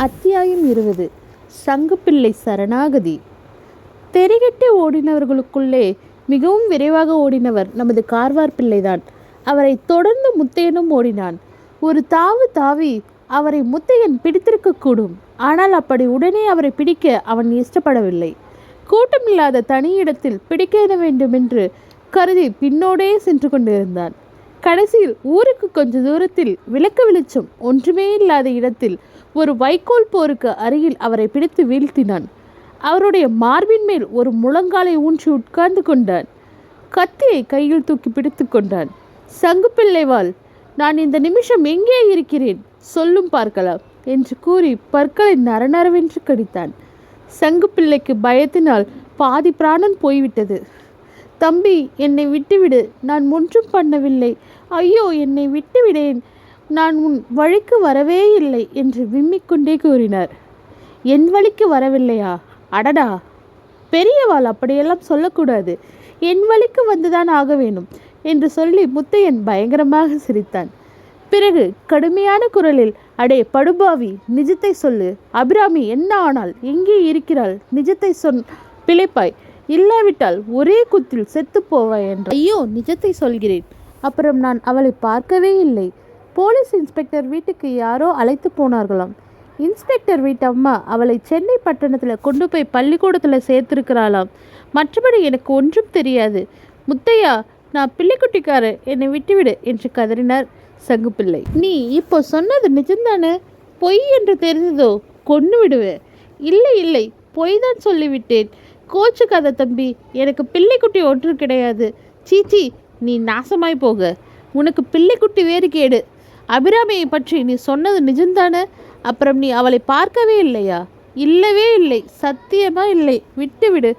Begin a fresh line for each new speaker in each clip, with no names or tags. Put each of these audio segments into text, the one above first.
அத்தியாயம் 20. சங்குப்பிள்ளை சரணாகதி. தெரிகட்டி ஓடினவர்களுக்குள்ளே மிகவும் விரைவாக ஓடினவர் நமது கார்வார் பிள்ளைதான். அவரை தொடர்ந்து முத்தையனும் ஓடினான். ஒரு தாவு தாவி அவரை முத்தையன் பிடித்திருக்கக்கூடும். ஆனால் அப்படி உடனே அவரை பிடிக்க அவன் இஷ்டப்படவில்லை. கூட்டமில்லாத தனியிடத்தில் பிடிக்க வேண்டுமென்று கருதி பின்னோடே சென்று கொண்டிருந்தான். கடைசியில் ஊருக்கு கொஞ்ச தூரத்தில் விளக்கு வெளிச்சம் ஒன்றுமே இல்லாத இடத்தில் ஒரு வைக்கோல் போருக்கு அருகில் அவரை பிடித்து வீழ்த்தினான். அவருடைய மார்பின் மேல் ஒரு முழங்காலை ஊன்றி உட்கார்ந்து கொண்டான். கத்தியை கையில் தூக்கி பிடித்து கொண்டான். சங்குப்பிள்ளைவாள், நான் இந்த நிமிஷம் எங்கே இருக்கிறேன் சொல்லும் பார்க்கலாம் என்று கூறி பற்களை நரநரவென்று கடித்தான். சங்குப்பிள்ளைக்கு பயத்தினால் பாதி பிராணன் போய்விட்டது. தம்பி, என்னை விட்டுவிடு, நான் ஒன்றும் பண்ணவில்லை. ஐயோ, என்னை விட்டுவிடேன், நான் உன் வழிக்கு வரவே இல்லை என்று விம்மிக்கொண்டே கூறினார். என் வழிக்கு வரவில்லையா? அடடா, பெரியவாள் அப்படியெல்லாம் சொல்லக்கூடாது. என் வழிக்கு வந்துதான் ஆக வேணும் என்று சொல்லி முத்தையன் பயங்கரமாக சிரித்தான். பிறகு கடுமையான குரலில், அடே படுபாவி, நிஜத்தை சொல்லு. அபிராமி என்ன ஆனாள்? எங்கே இருக்கிறாள்? நிஜத்தை பிழைப்பாய், இல்லாவிட்டால் ஒரே குத்தில் செத்து போவாய் என்று. ஐயோ, நிஜத்தை சொல்கிறேன். அப்புறம் நான் அவளை பார்க்கவே இல்லை. போலீஸ் இன்ஸ்பெக்டர் வீட்டுக்கு யாரோ அழைத்து போனார்களாம். இன்ஸ்பெக்டர் வீட்டு அம்மா அவளை சென்னை பட்டணத்தில் கொண்டு போய் பள்ளிக்கூடத்தில் சேர்த்துருக்கிறாளாம். மற்றபடி எனக்கு ஒன்றும் தெரியாது. முத்தையா, நான் பிள்ளைக்குட்டிக்காரர், என்னை விட்டுவிடு என்று கதறினார் சங்குப்பிள்ளை. நீ இப்போ சொன்னது நிஜம்தானே? பொய் என்று தெரிந்ததோ கொன்று விடுவேன். இல்லை இல்லை, பொய் தான் சொல்லிவிட்டேன். கோச்சுக்காத தம்பி, எனக்கு பிள்ளைக்குட்டி ஒன்று கிடையாது. சீச்சி, நீ நாசமாய் போக. உனக்கு பிள்ளைக்குட்டி வேறு கேடு. அபிராமியை பற்றி நீ சொன்னது நிஜம்தானே? அப்புறம் நீ அவளை பார்க்கவே இல்லையா? இல்லவே இல்லை, சத்தியமா இல்லை, விட்டுவிடு.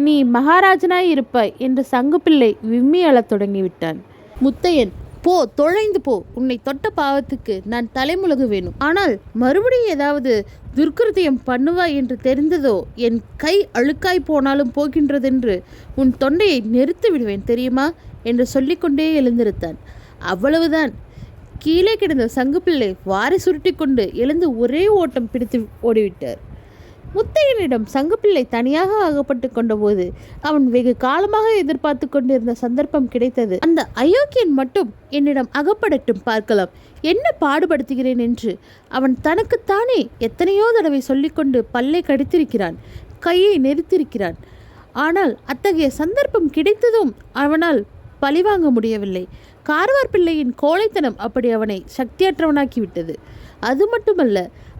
நீ மகாராஜனாய் இருப்பாய் என்று சங்குப்பிள்ளை விம்மி அழத் தொடங்கிவிட்டான். முத்தையன், போ, தொலைந்து போ. உன்னை தொட்ட பாவத்துக்கு நான் தலைமுழுக வேணும். ஆனால் மறுபடியும் ஏதாவது துர்கிருத்தியம் பண்ணுவாய் என்று தெரிந்ததோ என் கை அழுக்காய் போனாலும் போகின்றதென்று உன் தொண்டையை நெருத்து விடுவேன், தெரியுமா என்று சொல்லிக்கொண்டே எழுந்திருத்தான். அவ்வளவுதான். கீழே கிடந்த சங்குப்பிள்ளை வாரி சுருட்டி கொண்டு எழுந்து ஒரே ஓட்டம் பிடித்து ஓடிவிட்டார். முத்தையனிடம் சங்குப்பிள்ளை தனியாக அகப்பட்டு கொண்டபோது அவன் வெகு காலமாக எதிர்பார்த்து கொண்டிருந்த சந்தர்ப்பம் கிடைத்தது. அந்த அயோக்கியன் மட்டும் என்னிடம் அகப்படட்டும், பார்க்கலாம் என்ன பாடுபடுத்துகிறேன் என்று அவன் தனக்குத்தானே எத்தனையோ தடவை சொல்லிக்கொண்டு பல்லை கடித்திருக்கிறான், கையை நெரித்திருக்கிறான். ஆனால் அத்தகைய சந்தர்ப்பம் கிடைத்ததும் அவனால் பழிவாங்க முடியவில்லை. கார்வார் பிள்ளையின் கோழைத்தனம் அப்படி அவனை சக்தியற்றவனாக்கிவிட்டது. அது மட்டுமல்ல,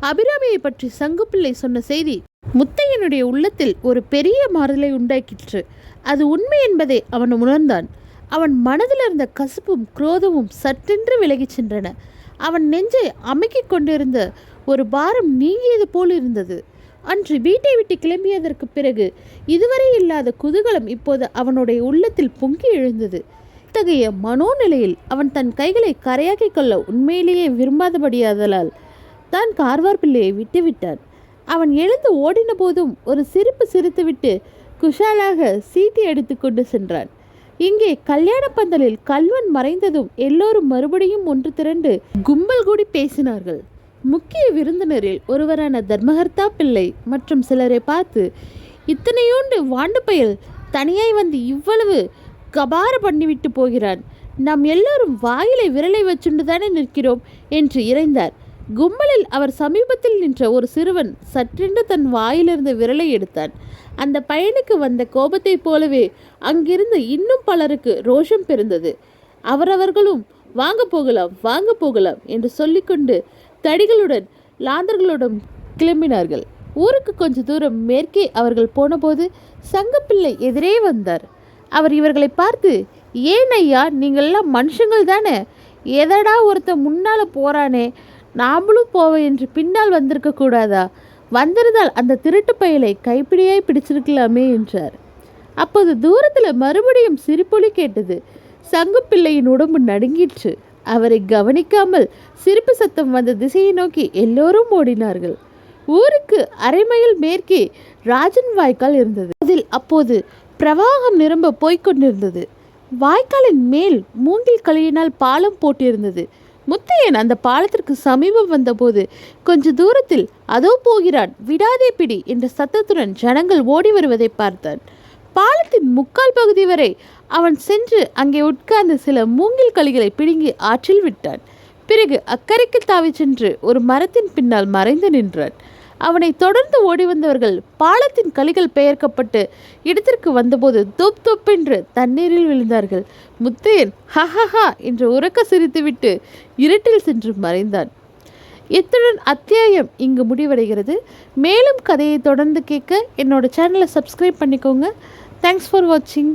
அபிராமியை பற்றி சங்குப்பிள்ளை சொன்ன செய்தி முத்தையனுடைய உள்ளத்தில் ஒரு பெரிய மாறுதலை உண்டாக்கிற்று. அது உண்மை என்பதை அவன் உணர்ந்தான். அவன் மனதில் இருந்த கசப்பும் குரோதமும் சற்றென்று விலகிச் சென்றன. அவன் நெஞ்சை அமுக்கிக் கொண்டிருந்த ஒரு பாரம் நீங்கியது போல் இருந்தது. அன்று வீட்டை விட்டு கிளம்பியதற்கு பிறகு இதுவரை இல்லாத குதூகலம் இப்போது அவனுடைய உள்ளத்தில் பொங்கி எழுந்தது. இத்தகைய மனோநிலையில் அவன் தன் கைகளை கரையாக்கிக் கொள்ள உண்மையிலேயே விரும்பாதபடியாதலால் தான் கார்வார் பிள்ளையை விட்டுவிட்டான். அவன் எழுந்து ஓடின போதும் ஒரு சிரிப்பு சிரித்துவிட்டு குஷாலாக சீட்டி அடித்து கொண்டு சென்றான். இங்கே கல்யாண பந்தலில் கல்வன் மறைந்ததும் எல்லோரும் மறுபடியும் ஒன்று திரண்டு கும்பல் கூடி பேசினார்கள். முக்கிய விருந்தினரில் ஒருவரான தர்மகர்த்தா பிள்ளை மற்றும் சிலரை பார்த்து, இத்தனையோண்டு வாண்டு பயல் தனியாய் வந்து இவ்வளவு கபார பண்ணிவிட்டு போகிறான். நாம் எல்லோரும் வாயிலை விரலை வச்சுண்டு தானே நிற்கிறோம் என்று இறைந்தார். கும்பலில் அவர் சமீபத்தில் நின்ற ஒரு சிறுவன் சற்றென்று தன் வாயிலிருந்த விரலை எடுத்தான். அந்த பையனுக்கு வந்த கோபத்தை போலவே அங்கிருந்து இன்னும் பலருக்கு ரோஷம் பிறந்தது. அவரவர்களும் வாங்க போகலாம், வாங்க போகலாம் என்று சொல்லிக்கொண்டு தடிகளுடன் லாந்தர்களுடன் கிளம்பினார்கள். ஊருக்கு கொஞ்ச தூரம் மேற்கே அவர்கள் போனபோது சங்குப்பிள்ளை எதிரே வந்தார். அவர் இவர்களை பார்த்து, ஏன் ஐயா, நீங்கள்லாம் மனுஷங்கள் தானே? எதடா ஒருத்தன் முன்னால் போகிறானே, நாமளும் போவேன் என்று பின்னால் வந்திருக்க கூடாதா? வந்திருந்தால் அந்த திருட்டு பயலை கைப்பிடியாய் பிடிச்சிருக்கலாமே என்றார். அப்போது தூரத்தில் மறுபடியும் சிரிப்பொலி கேட்டது. சங்குப்பிள்ளையின் உடம்பு நடுங்கிற்று. அவரை கவனிக்காமல் சிரிப்பு சத்தம் வந்த திசையை நோக்கி எல்லோரும் ஓடினார்கள். ஊருக்கு அரை மைல் மேற்கே ராஜன் வாய்க்கால் இருந்தது. அதில் அப்போது பிரவாகம் நிரம்ப போய்கொண்டிருந்தது. வாய்க்காலின் மேல் மூங்கில் களியினால் பாலம் போட்டிருந்தது. முத்தையன் அந்த பாலத்திற்கு சமீபம் வந்தபோது கொஞ்ச தூரத்தில் அதோ போகிறான், விடாதே பிடி என்ற சத்தத்துடன் ஜனங்கள் ஓடி வருவதை பார்த்தான். பாலத்தின் முக்கால் பகுதி வரை அவன் சென்று அங்கே உட்கார்ந்து சில மூங்கில் களிகளை பிடுங்கி ஆற்றில் விட்டான். பிறகு அக்கறைக்கு தாவி சென்று ஒரு மரத்தின் பின்னால் மறைந்து நின்றான். அவனை தொடர்ந்து ஓடி வந்தவர்கள் பாலத்தின் களிகள் பெயர்க்கப்பட்டு இடத்திற்கு வந்தபோது தொப் தொப்பென்று தண்ணீரில் விழுந்தார்கள். முத்தையன் ஹஹஹா என்று உறக்க சிரித்துவிட்டு இருட்டில் சென்று மறைந்தான். இத்துடன் அத்தியாயம் இங்கு முடிவடைகிறது. மேலும் கதையை தொடர்ந்து கேட்க என்னோட சேனலை சப்ஸ்கிரைப் பண்ணிக்கோங்க. தேங்க்ஸ் ஃபார் வாட்சிங்.